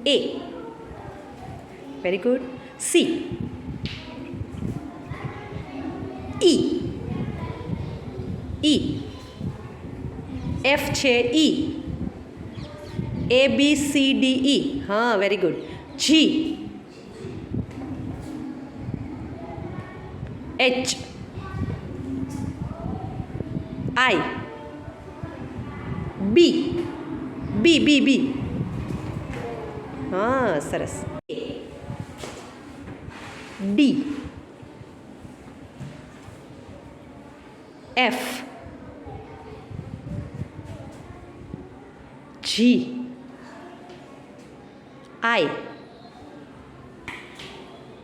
A. Very good. C. E. E. F છે E. A B C D E. હા, very good. G. H. I. B. B B B. હા, સરસ. D. F. G. I.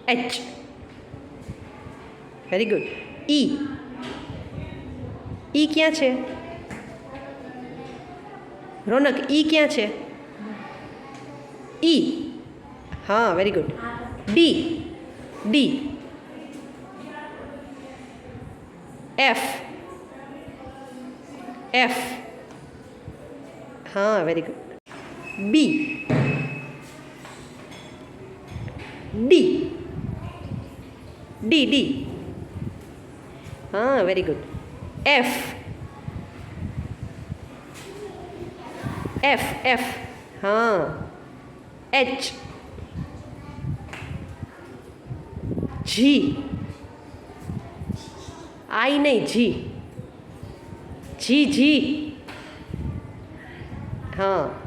H. Very good. E. E ક્યાં છે? રોનક, E ક્યાં છે? E. હા, very good. D. D. F. F. હા, very good. B. D. D D. હા, very good. F. F F. હા. H. G. I નહીં, G. G G. હા.